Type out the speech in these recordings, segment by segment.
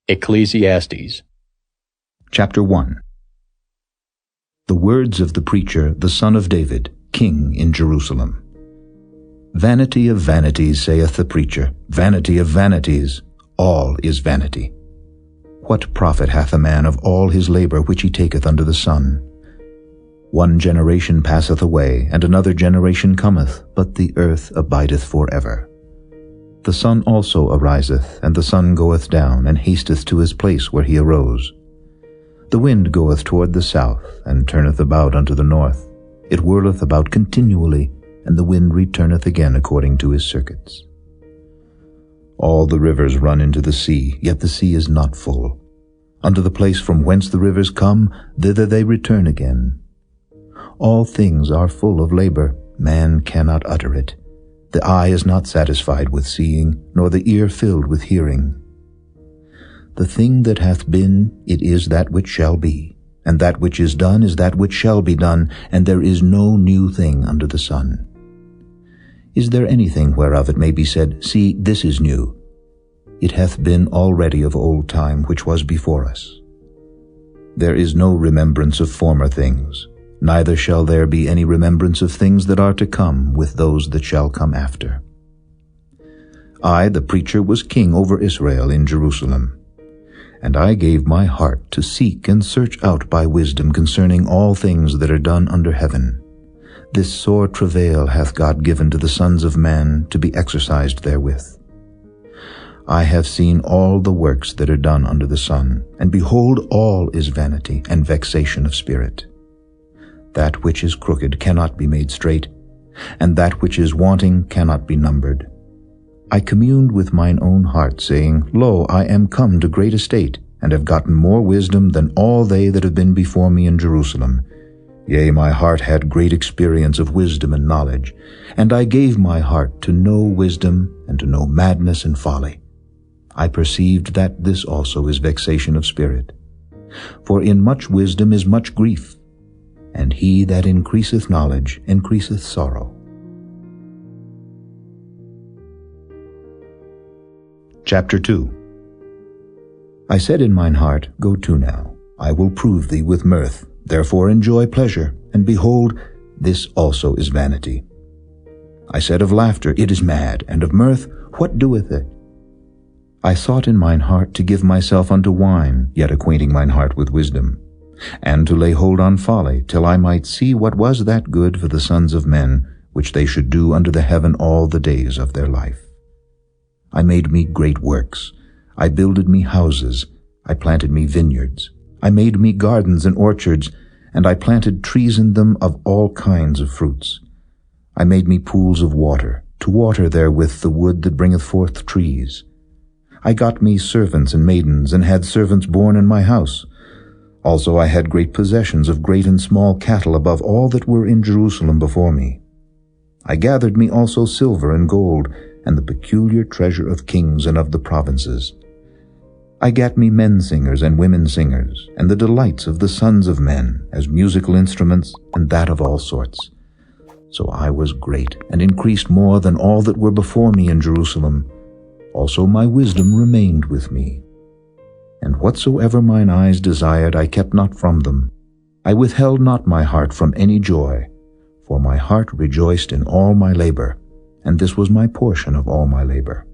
Ecclesiastes. Chapter 1. The words of the preacher, the son of David, king in Jerusalem. Vanity of vanities, saith the preacher, vanity of vanities, all is vanity. What profit hath a man of all his labor which he taketh under the sun? One generation passeth away, and another generation cometh, but the earth abideth for ever. The sun also ariseth, and the sun goeth down, and hasteth to his place where he arose. The wind goeth toward the south, and turneth about unto the north. It whirleth about continually, and the wind returneth again according to his circuits. All the rivers run into the sea, yet the sea is not full. Unto the place from whence the rivers come, thither they return again. All things are full of labor, man cannot utter it. The eye is not satisfied with seeing, nor the ear filled with hearing. The thing that hath been, it is that which shall be, and that which is done is that which shall be done, and there is no new thing under the sun. Is there anything whereof it may be said, See, this is new? It hath been already of old time which was before us. There is no remembrance of former things, neither shall there be any remembrance of things that are to come with those that shall come after. I, the preacher, was king over Israel in Jerusalem. And I gave my heart to seek and search out by wisdom concerning all things that are done under heaven. This sore travail hath God given to the sons of man to be exercised therewith. I have seen all the works that are done under the sun, and behold, all is vanity and vexation of spirit. That which is crooked cannot be made straight, and that which is wanting cannot be numbered. I communed with mine own heart, saying, Lo, I am come to great estate, and have gotten more wisdom than all they that have been before me in Jerusalem. Yea, my heart had great experience of wisdom and knowledge, and I gave my heart to know wisdom and to know madness and folly. I perceived that this also is vexation of spirit. For in much wisdom is much grief, and he that increaseth knowledge increaseth sorrow. Chapter 2. I said in mine heart, Go to now, I will prove thee with mirth, therefore enjoy pleasure, and behold, this also is vanity. I said of laughter, It is mad, and of mirth, what doeth it? I sought in mine heart to give myself unto wine, yet acquainting mine heart with wisdom, and to lay hold on folly, till I might see what was that good for the sons of men, which they should do under the heaven all the days of their life. I made me great works. I builded me houses. I planted me vineyards. I made me gardens and orchards, and I planted trees in them of all kinds of fruits. I made me pools of water, to water therewith the wood that bringeth forth trees. I got me servants and maidens, and had servants born in my house. Also I had great possessions of great and small cattle above all that were in Jerusalem before me. I gathered me also silver and gold, and the peculiar treasure of kings and of the provinces. I gat me men singers and women singers, and the delights of the sons of men, as musical instruments, and that of all sorts. So I was great, and increased more than all that were before me in Jerusalem. Also my wisdom remained with me. And whatsoever mine eyes desired I kept not from them. I withheld not my heart from any joy, for my heart rejoiced in all my labor, and this was my portion of all my labor.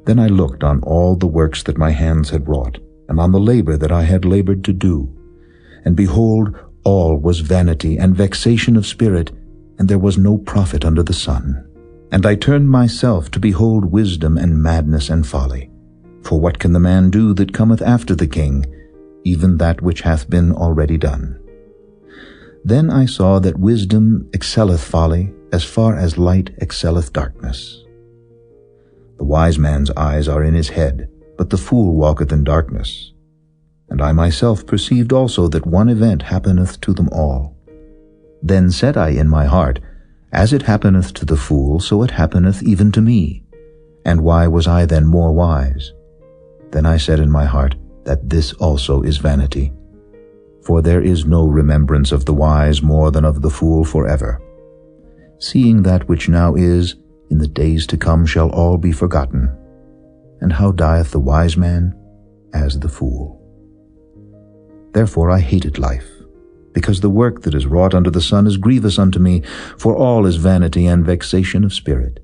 Then I looked on all the works that my hands had wrought, and on the labor that I had labored to do. And behold, all was vanity and vexation of spirit, and there was no profit under the sun. And I turned myself to behold wisdom and madness and folly. For what can the man do that cometh after the king, even that which hath been already done? Then I saw that wisdom excelleth folly, as far as light excelleth darkness. The wise man's eyes are in his head, but the fool walketh in darkness. And I myself perceived also that one event happeneth to them all. Then said I in my heart, As it happeneth to the fool, so it happeneth even to me. And why was I then more wise? Then I said in my heart, That this also is vanity. For there is no remembrance of the wise more than of the fool forever. Seeing that which now is, in the days to come shall all be forgotten. And how dieth the wise man? as the fool. Therefore I hated life, because the work that is wrought under the sun is grievous unto me, for all is vanity and vexation of spirit.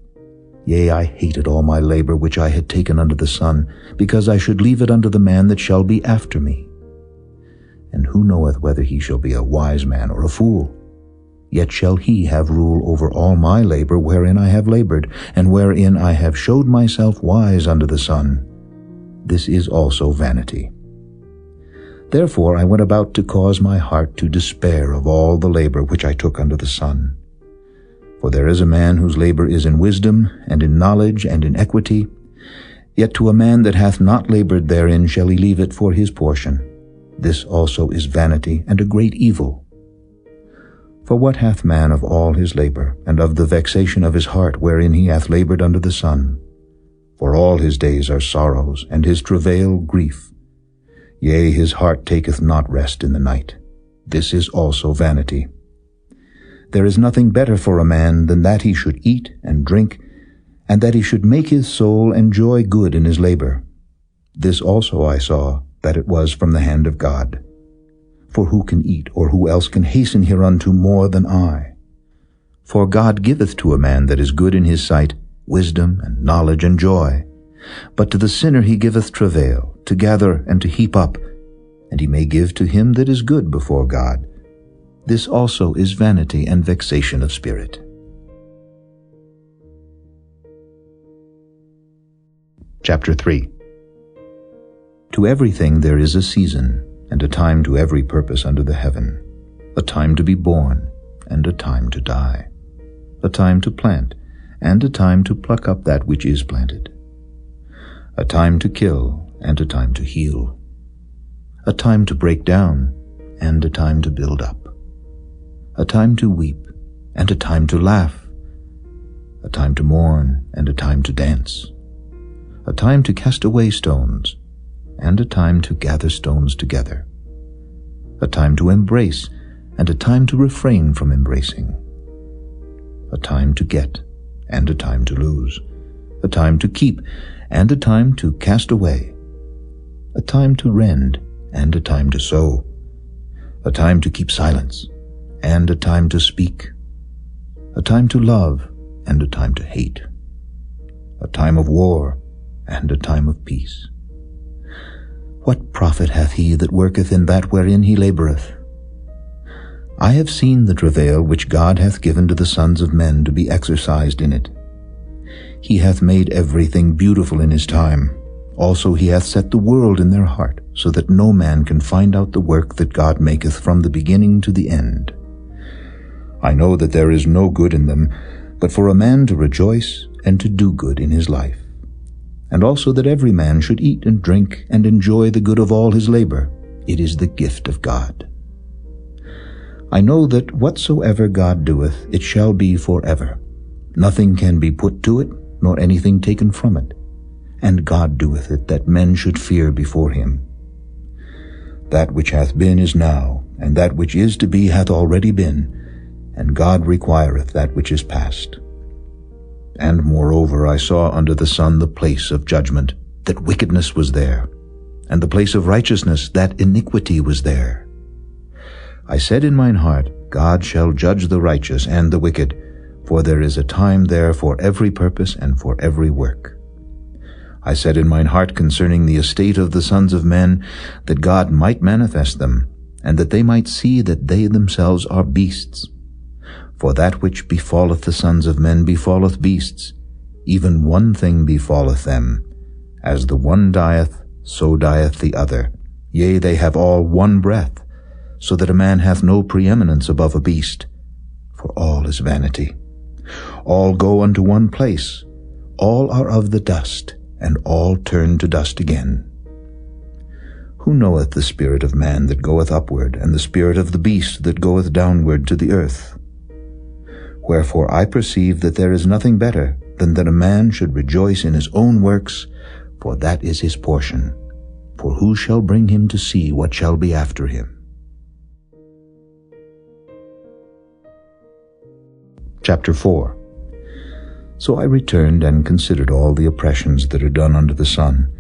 Yea, I hated all my labor which I had taken under the sun, because I should leave it unto the man that shall be after me. And who knoweth whether he shall be a wise man or a fool? Yet shall he have rule over all my labor wherein I have labored, and wherein I have showed myself wise under the sun. This is also vanity. Therefore I went about to cause my heart to despair of all the labor which I took under the sun. For there is a man whose labor is in wisdom, and in knowledge, and in equity. Yet to a man that hath not labored therein shall he leave it for his portion. This also is vanity, and a great evil. For what hath man of all his labor, and of the vexation of his heart wherein he hath labored under the sun? For all his days are sorrows, and his travail grief. Yea, his heart taketh not rest in the night. This is also vanity. There is nothing better for a man than that he should eat and drink, and that he should make his soul enjoy good in his labor. This also I saw, that it was from the hand of God. For who can eat, or who else can hasten hereunto more than I? For God giveth to a man that is good in his sight wisdom and knowledge and joy. But to the sinner he giveth travail, to gather and to heap up, and he may give to him that is good before God. This also is vanity and vexation of spirit. Chapter 3. To everything there is a season, and a time to every purpose under the heaven, a time to be born, and a time to die, a time to plant, and a time to pluck up that which is planted, a time to kill, and a time to heal, a time to break down, and a time to build up, a time to weep, and a time to laugh, a time to mourn, and a time to dance, a time to cast away stones, and a time to gather stones together, a time to embrace, and a time to refrain from embracing, a time to get, and a time to lose, a time to keep, and a time to cast away, a time to rend, and a time to sow, a time to keep silence, and a time to speak, a time to love, and a time to hate, a time of war, and a time of peace. What profit hath he that worketh in that wherein he laboureth? I have seen the travail which God hath given to the sons of men to be exercised in it. He hath made everything beautiful in his time. Also he hath set the world in their heart, so that no man can find out the work that God maketh from the beginning to the end. I know that there is no good in them, but for a man to rejoice and to do good in his life. And also that every man should eat and drink and enjoy the good of all his labor. It is the gift of God. I know that whatsoever God doeth, it shall be forever. Nothing can be put to it, nor anything taken from it. And God doeth it, that men should fear before him. That which hath been is now, and that which is to be hath already been, and God requireth that which is past. And moreover I saw under the sun the place of judgment, that wickedness was there, and the place of righteousness, that iniquity was there. I said in mine heart, God shall judge the righteous and the wicked, for there is a time there for every purpose and for every work. I said in mine heart concerning the estate of the sons of men, that God might manifest them, and that they might see that they themselves are beasts. For that which befalleth the sons of men befalleth beasts, even one thing befalleth them. As the one dieth, so dieth the other. Yea, they have all one breath, so that a man hath no preeminence above a beast. For all is vanity. All go unto one place. All are of the dust, and all turn to dust again. Who knoweth the spirit of man that goeth upward, and the spirit of the beast that goeth downward to the earth? Wherefore I perceive that there is nothing better than that a man should rejoice in his own works, for that is his portion. For who shall bring him to see what shall be after him? Chapter 4. So I returned and considered all the oppressions that are done under the sun,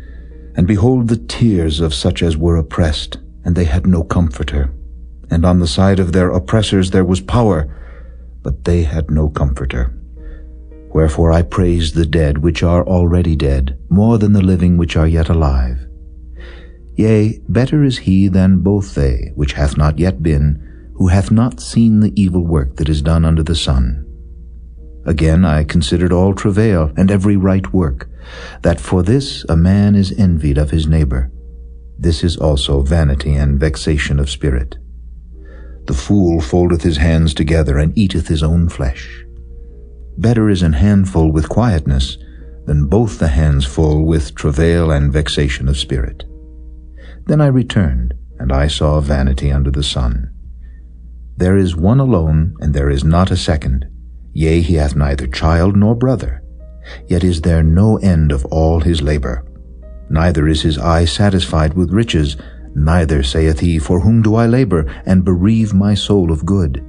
And behold the tears of such as were oppressed, and they had no comforter. And on the side of their oppressors there was power, but they had no comforter. Wherefore I praise the dead which are already dead, more than the living which are yet alive. Yea, better is he than both they, which hath not yet been, who hath not seen the evil work that is done under the sun. Again I considered all travail and every right work, that for this a man is envied of his neighbor. This is also vanity and vexation of spirit. The fool foldeth his hands together, and eateth his own flesh. Better is an handful with quietness, than both the hands full with travail and vexation of spirit. Then I returned, and I saw vanity under the sun. There is one alone, and there is not a second. Yea, he hath neither child nor brother. Yet is there no end of all his labor. Neither is his eye satisfied with riches, neither saith he, For whom do I labor, and bereave my soul of good?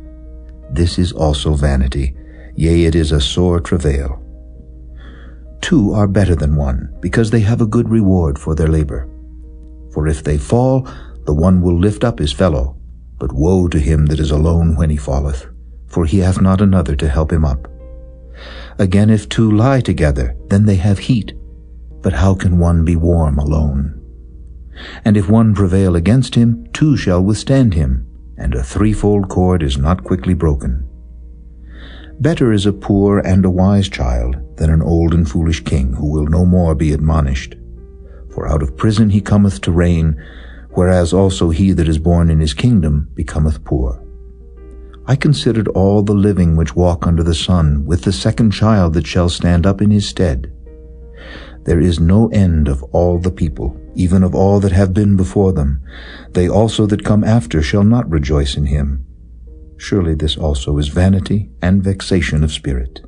This is also vanity, yea, it is a sore travail. Two are better than one, because they have a good reward for their labor. For if they fall, the one will lift up his fellow. But woe to him that is alone when he falleth, for he hath not another to help him up. Again, if two lie together, then they have heat. But how can one be warm alone? And if one prevail against him, two shall withstand him, and a threefold cord is not quickly broken. Better is a poor and a wise child than an old and foolish king, who will no more be admonished. For out of prison he cometh to reign, whereas also he that is born in his kingdom becometh poor. I considered all the living which walk under the sun, with the second child that shall stand up in his stead. There is no end of all the people, even of all that have been before them. They also that come after shall not rejoice in him. Surely this also is vanity and vexation of spirit.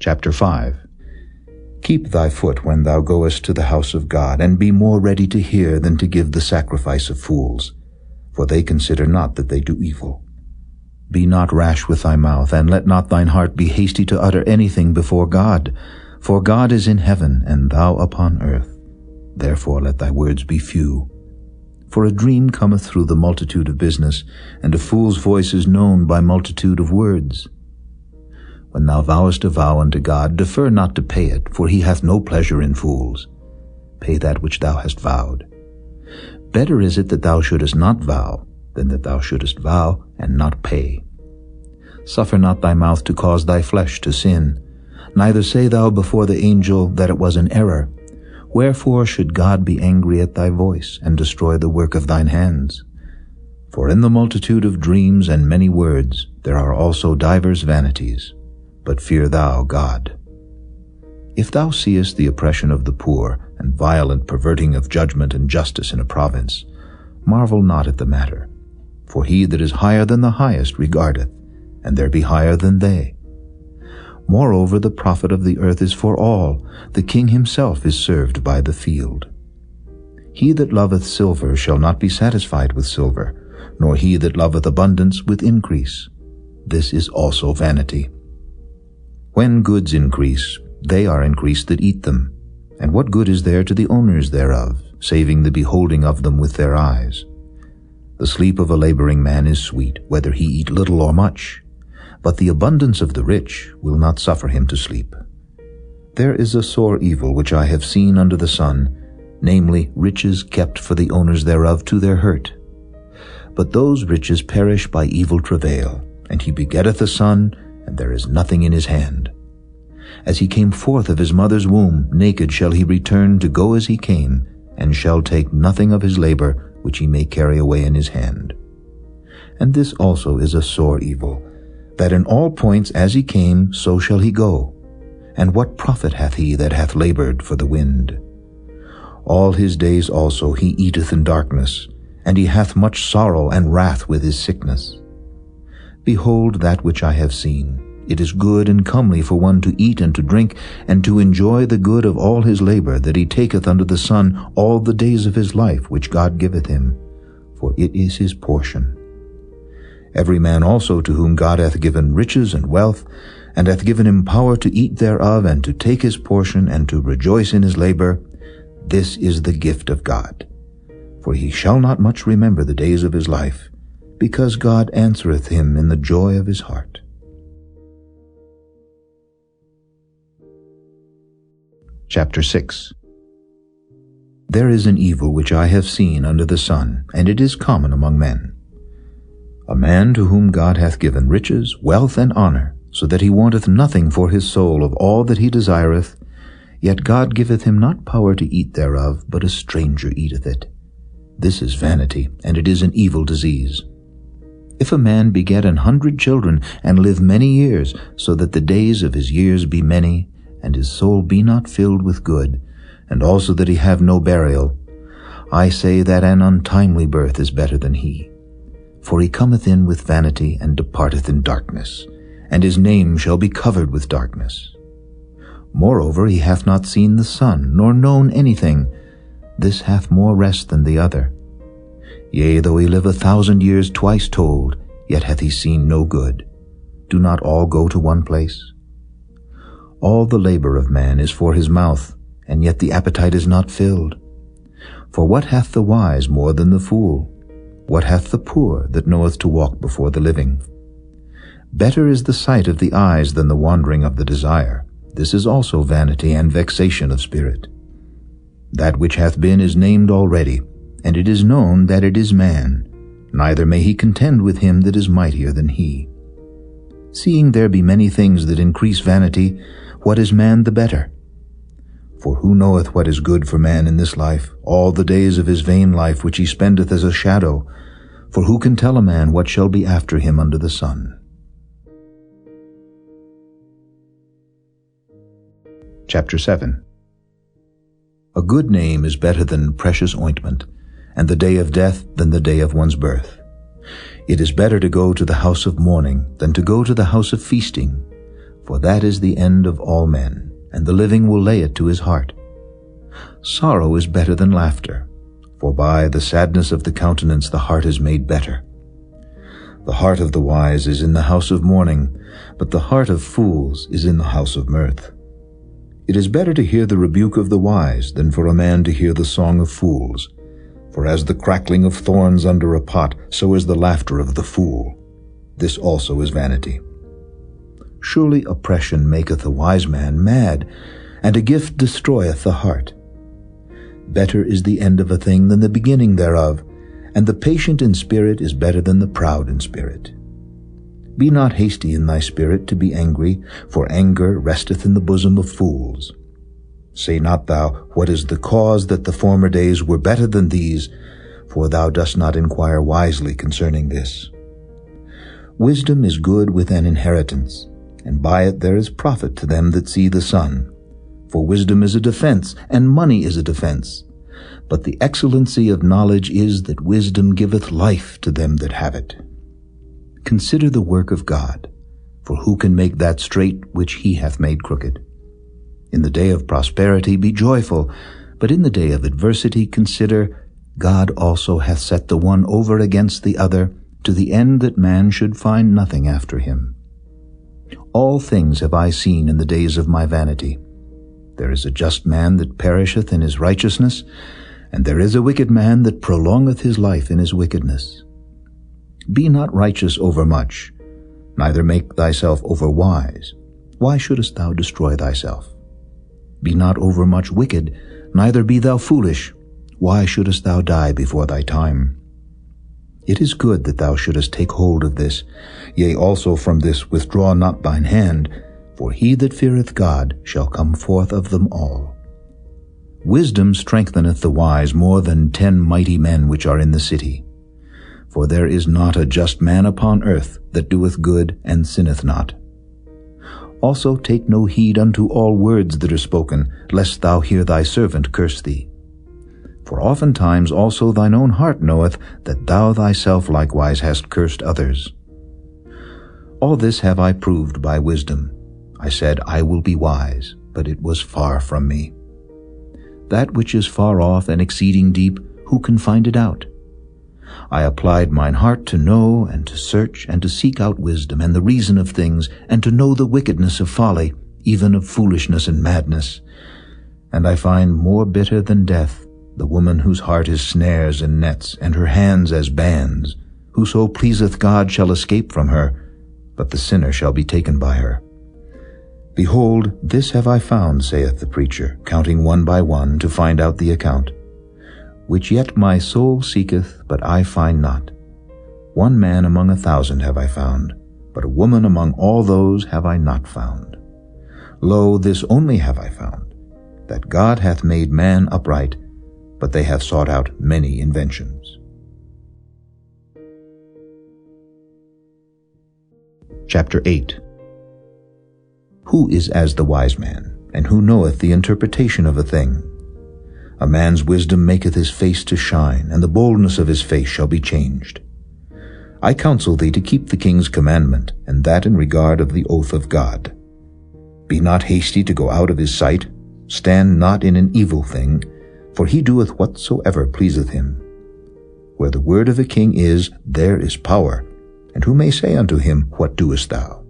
Chapter 5. Keep thy foot when thou goest to the house of God, and be more ready to hear than to give the sacrifice of fools, for they consider not that they do evil. Be not rash with thy mouth, and let not thine heart be hasty to utter anything before God, for God is in heaven, and thou upon earth. Therefore let thy words be few. For a dream cometh through the multitude of business, and a fool's voice is known by multitude of words. When thou vowest a vow unto God, defer not to pay it, for he hath no pleasure in fools. Pay that which thou hast vowed. Better is it that thou shouldest not vow, than that thou shouldest vow and not pay. Suffer not thy mouth to cause thy flesh to sin, neither say thou before the angel that it was an error. Wherefore should God be angry at thy voice, and destroy the work of thine hands? For in the multitude of dreams and many words there are also divers vanities. But fear thou God. If thou seest the oppression of the poor, and violent perverting of judgment and justice in a province, marvel not at the matter. For he that is higher than the highest regardeth, and there be higher than they. Moreover, the profit of the earth is for all. The king himself is served by the field. He that loveth silver shall not be satisfied with silver, nor he that loveth abundance with increase. This is also vanity. When goods increase, they are increased that eat them. And what good is there to the owners thereof, saving the beholding of them with their eyes? The sleep of a laboring man is sweet, whether he eat little or much. But the abundance of the rich will not suffer him to sleep. There is a sore evil which I have seen under the sun, namely, riches kept for the owners thereof to their hurt. But those riches perish by evil travail, and he begetteth a son, and there is nothing in his hand. As he came forth of his mother's womb, naked shall he return to go as he came, and shall take nothing of his labor which he may carry away in his hand. And this also is a sore evil, that in all points as he came, so shall he go. And what profit hath he that hath labored for the wind? All his days also he eateth in darkness, and he hath much sorrow and wrath with his sickness. Behold that which I have seen. It is good and comely for one to eat and to drink, and to enjoy the good of all his labor that he taketh under the sun all the days of his life which God giveth him, for it is his portion. Every man also to whom God hath given riches and wealth, and hath given him power to eat thereof, and to take his portion, and to rejoice in his labor, this is the gift of God. For he shall not much remember the days of his life, because God answereth him in the joy of his heart. Chapter 6. There is an evil which I have seen under the sun, and it is common among men. A man to whom God hath given riches, wealth, and honor, so that he wanteth nothing for his soul of all that he desireth, yet God giveth him not power to eat thereof, but a stranger eateth it. This is vanity, and it is an evil disease. If a man beget 100 children, and live many years, so that the days of his years be many, and his soul be not filled with good, and also that he have no burial, I say that an untimely birth is better than he. For he cometh in with vanity, and departeth in darkness, and his name shall be covered with darkness. Moreover, he hath not seen the sun, nor known anything. This hath more rest than the other. Yea, though he live 1,000 years twice told, yet hath he seen no good. Do not all go to one place? All the labor of man is for his mouth, and yet the appetite is not filled. For what hath the wise more than the fool? What hath the poor that knoweth to walk before the living? Better is the sight of the eyes than the wandering of the desire. This is also vanity and vexation of spirit. That which hath been is named already, and it is known that it is man, neither may he contend with him that is mightier than he. Seeing there be many things that increase vanity, what is man the better? For who knoweth what is good for man in this life, all the days of his vain life which he spendeth as a shadow? For who can tell a man what shall be after him under the sun? Chapter 7. A good name is better than precious ointment, and the day of death than the day of one's birth. It is better to go to the house of mourning than to go to the house of feasting, for that is the end of all men, and the living will lay it to his heart. Sorrow is better than laughter, for by the sadness of the countenance the heart is made better. The heart of the wise is in the house of mourning, but the heart of fools is in the house of mirth. It is better to hear the rebuke of the wise than for a man to hear the song of fools. For as the crackling of thorns under a pot, so is the laughter of the fool. This also is vanity. Surely oppression maketh a wise man mad, and a gift destroyeth the heart. Better is the end of a thing than the beginning thereof, and the patient in spirit is better than the proud in spirit. Be not hasty in thy spirit to be angry, for anger resteth in the bosom of fools. Say not thou, what is the cause that the former days were better than these? For thou dost not inquire wisely concerning this. Wisdom is good with an inheritance, and by it there is profit to them that see the sun. For wisdom is a defense, and money is a defense. But the excellency of knowledge is that wisdom giveth life to them that have it. Consider the work of God, for who can make that straight which he hath made crooked? In the day of prosperity be joyful, but in the day of adversity consider, God also hath set the one over against the other, to the end that man should find nothing after him. All things have I seen in the days of my vanity. There is a just man that perisheth in his righteousness, and there is a wicked man that prolongeth his life in his wickedness. Be not righteous overmuch, neither make thyself overwise. Why shouldest thou destroy thyself? Be not overmuch wicked, neither be thou foolish. Why shouldest thou die before thy time? It is good that thou shouldest take hold of this, yea, also from this withdraw not thine hand, for he that feareth God shall come forth of them all. Wisdom strengtheneth the wise more than 10 mighty men which are in the city. For there is not a just man upon earth that doeth good and sinneth not. Also take no heed unto all words that are spoken, lest thou hear thy servant curse thee. For oftentimes also thine own heart knoweth that thou thyself likewise hast cursed others. All this have I proved by wisdom. I said, I will be wise, but it was far from me. That which is far off and exceeding deep, who can find it out? I applied mine heart to know and to search and to seek out wisdom and the reason of things, and to know the wickedness of folly, even of foolishness and madness. And I find more bitter than death the woman whose heart is snares and nets, and her hands as bands. Whoso pleaseth God shall escape from her, but the sinner shall be taken by her. Behold, this have I found, saith the preacher, counting one by one to find out the account, which yet my soul seeketh, but I find not. One man among 1,000 have I found, but a woman among all those have I not found. Lo, this only have I found, that God hath made man upright, but they have sought out many inventions. Chapter 8. Who is as the wise man, and who knoweth the interpretation of a thing? A man's wisdom maketh his face to shine, and the boldness of his face shall be changed. I counsel thee to keep the king's commandment, and that in regard of the oath of God. Be not hasty to go out of his sight, stand not in an evil thing, for he doeth whatsoever pleaseth him. Where the word of a king is, there is power, and who may say unto him, What doest thou?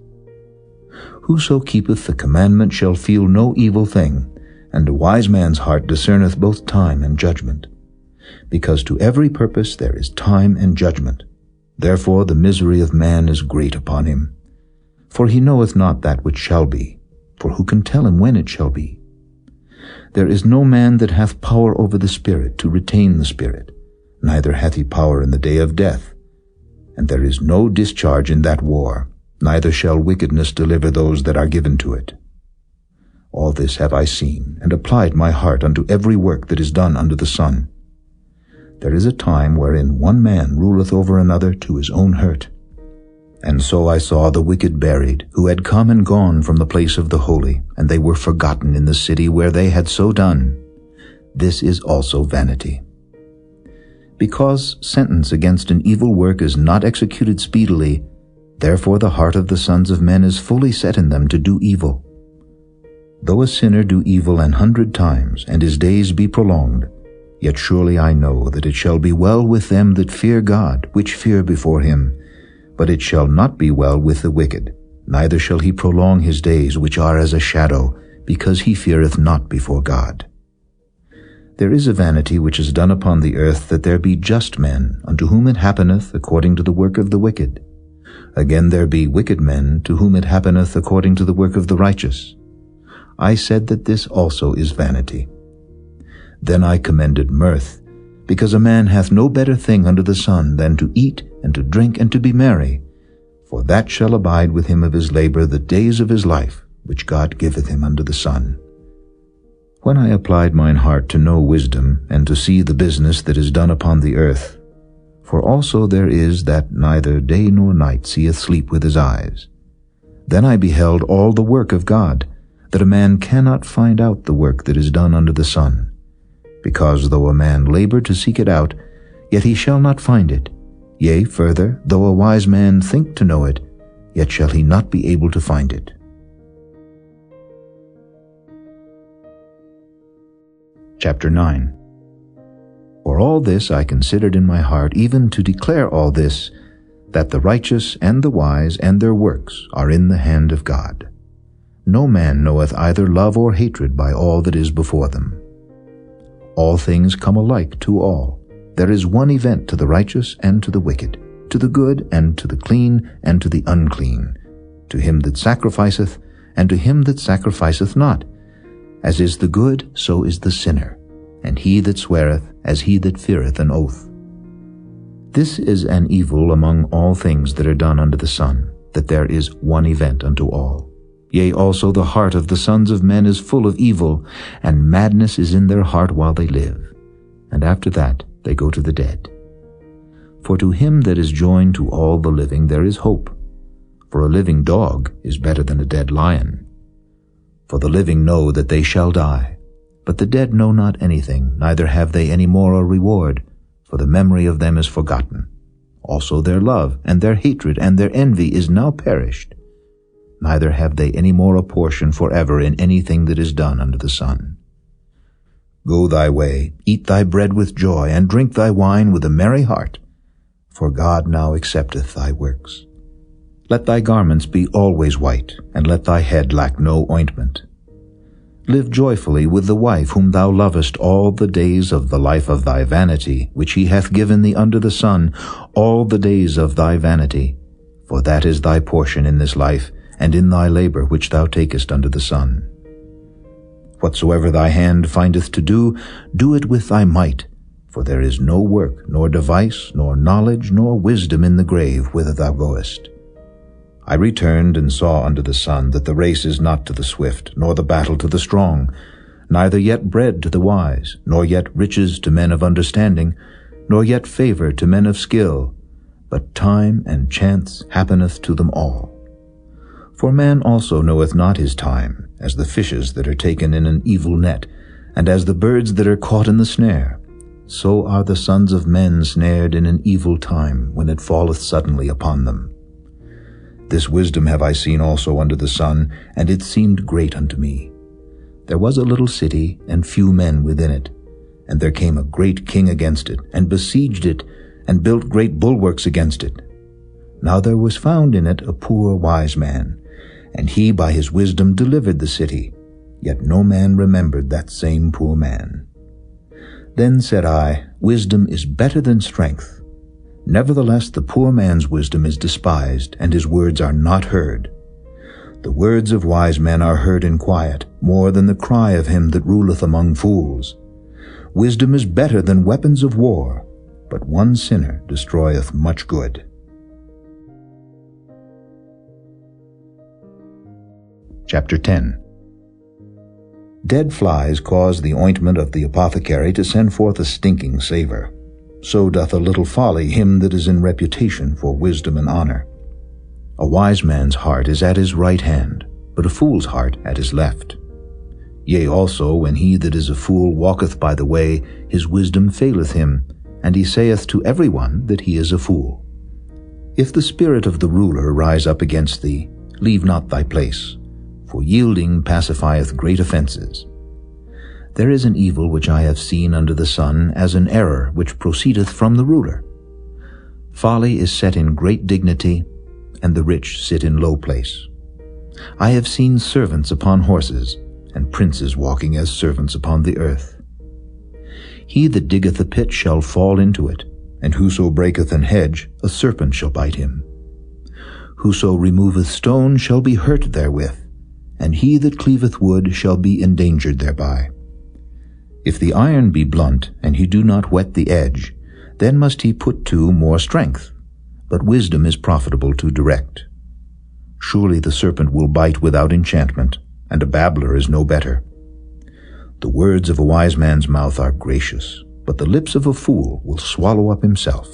Whoso keepeth the commandment shall feel no evil thing, and a wise man's heart discerneth both time and judgment. Because to every purpose there is time and judgment. Therefore the misery of man is great upon him. For he knoweth not that which shall be, for who can tell him when it shall be? There is no man that hath power over the Spirit to retain the Spirit, neither hath he power in the day of death. And there is no discharge in that war, neither shall wickedness deliver those that are given to it. All this have I seen, and applied my heart unto every work that is done under the sun. There is a time wherein one man ruleth over another to his own hurt. And so I saw the wicked buried, who had come and gone from the place of the holy, and they were forgotten in the city where they had so done. This is also vanity. Because sentence against an evil work is not executed speedily, therefore the heart of the sons of men is fully set in them to do evil. Though a sinner do evil 100 times, and his days be prolonged, yet surely I know that it shall be well with them that fear God, which fear before him. But it shall not be well with the wicked, neither shall he prolong his days, which are as a shadow, because he feareth not before God. There is a vanity which is done upon the earth, that there be just men, unto whom it happeneth according to the work of the wicked. Again there be wicked men, to whom it happeneth according to the work of the righteous. I said that this also is vanity. Then I commended mirth, because a man hath no better thing under the sun than to eat and to drink and to be merry, for that shall abide with him of his labor the days of his life, which God giveth him under the sun. When I applied mine heart to know wisdom, and to see the business that is done upon the earth, for also there is that neither day nor night seeth sleep with his eyes, then I beheld all the work of God, that a man cannot find out the work that is done under the sun. Because though a man labor to seek it out, yet he shall not find it. Yea, further, though a wise man think to know it, yet shall he not be able to find it. Chapter 9. For all this I considered in my heart, even to declare all this, that the righteous and the wise and their works are in the hand of God. No man knoweth either love or hatred by all that is before them. All things come alike to all. There is one event to the righteous and to the wicked, to the good and to the clean and to the unclean, to him that sacrificeth and to him that sacrificeth not. As is the good, so is the sinner, and he that sweareth, as he that feareth an oath. This is an evil among all things that are done under the sun, that there is one event unto all. Yea, also the heart of the sons of men is full of evil, and madness is in their heart while they live, and after that they go to the dead. For to him that is joined to all the living there is hope. For a living dog is better than a dead lion. For the living know that they shall die, but the dead know not anything, neither have they any more a reward, for the memory of them is forgotten. Also their love, and their hatred, and their envy is now perished. Neither have they any more a portion forever in anything that is done under the sun. Go thy way, eat thy bread with joy, and drink thy wine with a merry heart, for God now accepteth thy works. Let thy garments be always white, and let thy head lack no ointment. Live joyfully with the wife whom thou lovest all the days of the life of thy vanity, which he hath given thee under the sun, all the days of thy vanity. For that is thy portion in this life, and in thy labor which thou takest under the sun. Whatsoever thy hand findeth to do, do it with thy might, for there is no work, nor device, nor knowledge, nor wisdom in the grave whither thou goest. I returned and saw under the sun that the race is not to the swift, nor the battle to the strong, neither yet bread to the wise, nor yet riches to men of understanding, nor yet favor to men of skill, but time and chance happeneth to them all. For man also knoweth not his time, as the fishes that are taken in an evil net, and as the birds that are caught in the snare. So are the sons of men snared in an evil time, when it falleth suddenly upon them. This wisdom have I seen also under the sun, and it seemed great unto me. There was a little city, and few men within it. And there came a great king against it, and besieged it, and built great bulwarks against it. Now there was found in it a poor wise man, and he by his wisdom delivered the city, yet no man remembered that same poor man. Then said I, Wisdom is better than strength. Nevertheless the poor man's wisdom is despised, and his words are not heard. The words of wise men are heard in quiet, more than the cry of him that ruleth among fools. Wisdom is better than weapons of war, but one sinner destroyeth much good. Chapter 10. Dead flies cause the ointment of the apothecary to send forth a stinking savor. So doth a little folly him that is in reputation for wisdom and honor. A wise man's heart is at his right hand, but a fool's heart at his left. Yea, also, when he that is a fool walketh by the way, his wisdom faileth him, and he saith to every one that he is a fool. If the spirit of the ruler rise up against thee, leave not thy place, for yielding pacifieth great offenses. There is an evil which I have seen under the sun, as an error which proceedeth from the ruler. Folly is set in great dignity, and the rich sit in low place. I have seen servants upon horses, and princes walking as servants upon the earth. He that diggeth a pit shall fall into it, and whoso breaketh an hedge, a serpent shall bite him. Whoso removeth stone shall be hurt therewith, and he that cleaveth wood shall be endangered thereby. If the iron be blunt, and he do not whet the edge, then must he put to more strength. But wisdom is profitable to direct. Surely the serpent will bite without enchantment, and a babbler is no better. The words of a wise man's mouth are gracious, but the lips of a fool will swallow up himself.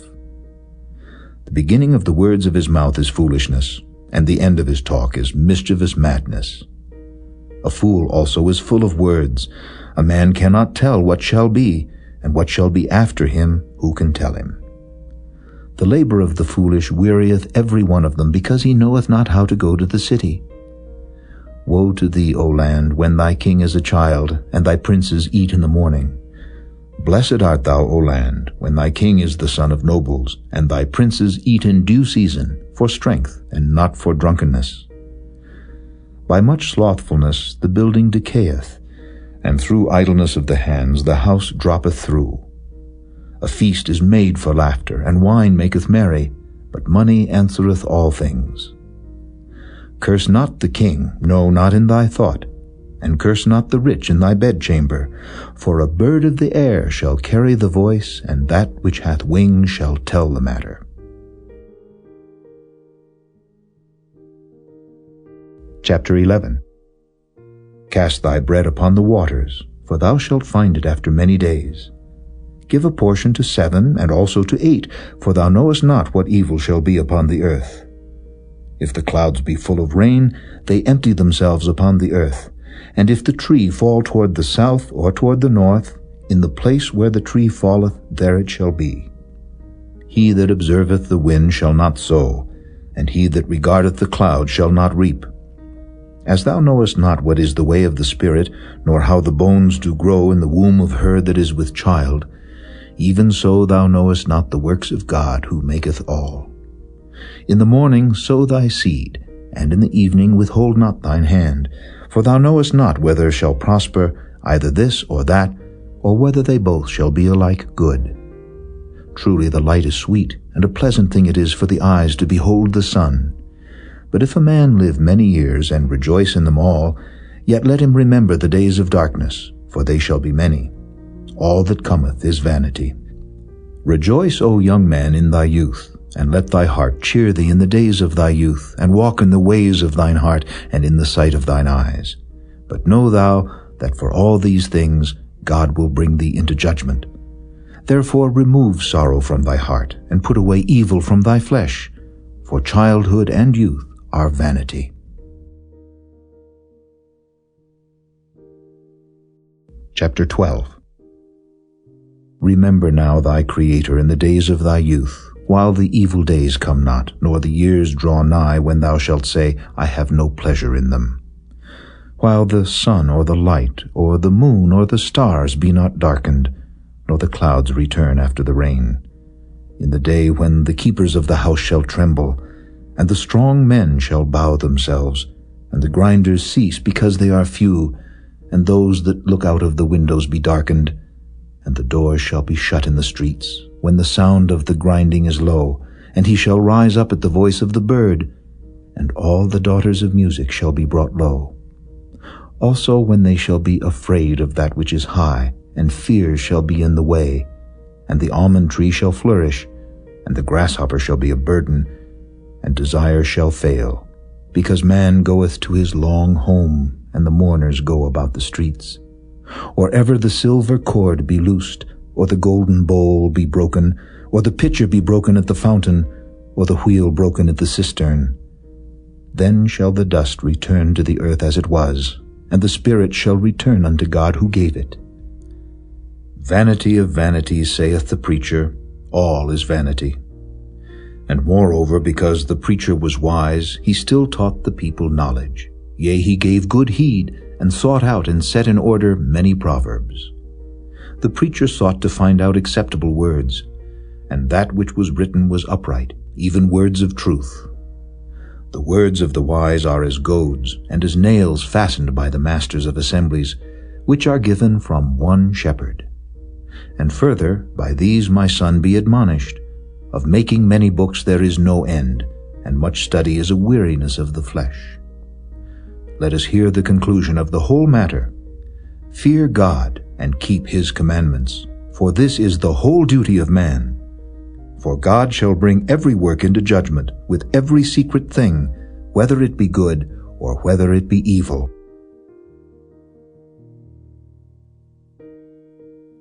The beginning of the words of his mouth is foolishness, and the end of his talk is mischievous madness. A fool also is full of words. A man cannot tell what shall be, and what shall be after him, who can tell him? The labor of the foolish wearieth every one of them, because he knoweth not how to go to the city. Woe to thee, O land, when thy king is a child, and thy princes eat in the morning. Blessed art thou, O land, when thy king is the son of nobles, and thy princes eat in due season, for strength, and not for drunkenness. By much slothfulness the building decayeth, and through idleness of the hands the house droppeth through. A feast is made for laughter, and wine maketh merry, but money answereth all things. Curse not the king, no, not in thy thought, and curse not the rich in thy bedchamber, for a bird of the air shall carry the voice, and that which hath wings shall tell the matter. Chapter 11. Cast thy bread upon the waters, for thou shalt find it after many days. Give a portion to 7, and also to 8, for thou knowest not what evil shall be upon the earth. If the clouds be full of rain, they empty themselves upon the earth. And if the tree fall toward the south or toward the north, in the place where the tree falleth, there it shall be. He that observeth the wind shall not sow, and he that regardeth the cloud shall not reap. As thou knowest not what is the way of the Spirit, nor how the bones do grow in the womb of her that is with child, even so thou knowest not the works of God who maketh all. In the morning sow thy seed, and in the evening withhold not thine hand, for thou knowest not whether shall prosper either this or that, or whether they both shall be alike good. Truly the light is sweet, and a pleasant thing it is for the eyes to behold the sun. But if a man live many years, and rejoice in them all, yet let him remember the days of darkness, for they shall be many. All that cometh is vanity. Rejoice, O young man, in thy youth, and let thy heart cheer thee in the days of thy youth, and walk in the ways of thine heart, and in the sight of thine eyes. But know thou that for all these things God will bring thee into judgment. Therefore remove sorrow from thy heart, and put away evil from thy flesh, for childhood and youth are vanity. Chapter 12. Remember now thy Creator in the days of thy youth, while the evil days come not, nor the years draw nigh, when thou shalt say, I have no pleasure in them. While the sun or the light, or the moon or the stars be not darkened, nor the clouds return after the rain. In the day when the keepers of the house shall tremble, and the strong men shall bow themselves, and the grinders cease because they are few, and those that look out of the windows be darkened, and the doors shall be shut in the streets, when the sound of the grinding is low, and he shall rise up at the voice of the bird, and all the daughters of music shall be brought low. Also when they shall be afraid of that which is high, and fear shall be in the way, and the almond tree shall flourish, and the grasshopper shall be a burden, and desire shall fail, because man goeth to his long home, and the mourners go about the streets. Or ever the silver cord be loosed, or the golden bowl be broken, or the pitcher be broken at the fountain, or the wheel broken at the cistern. Then shall the dust return to the earth as it was, and the spirit shall return unto God who gave it. Vanity of vanities, saith the preacher, all is vanity. And moreover, because the preacher was wise, he still taught the people knowledge. Yea, he gave good heed, and sought out and set in order many proverbs. The preacher sought to find out acceptable words, and that which was written was upright, even words of truth. The words of the wise are as goads, and as nails fastened by the masters of assemblies, which are given from one shepherd. And further, by these, my son, be admonished. Of making many books there is no end, and much study is a weariness of the flesh. Let us hear the conclusion of the whole matter. Fear God, and keep his commandments, for this is the whole duty of man. For God shall bring every work into judgment, with every secret thing, whether it be good or whether it be evil.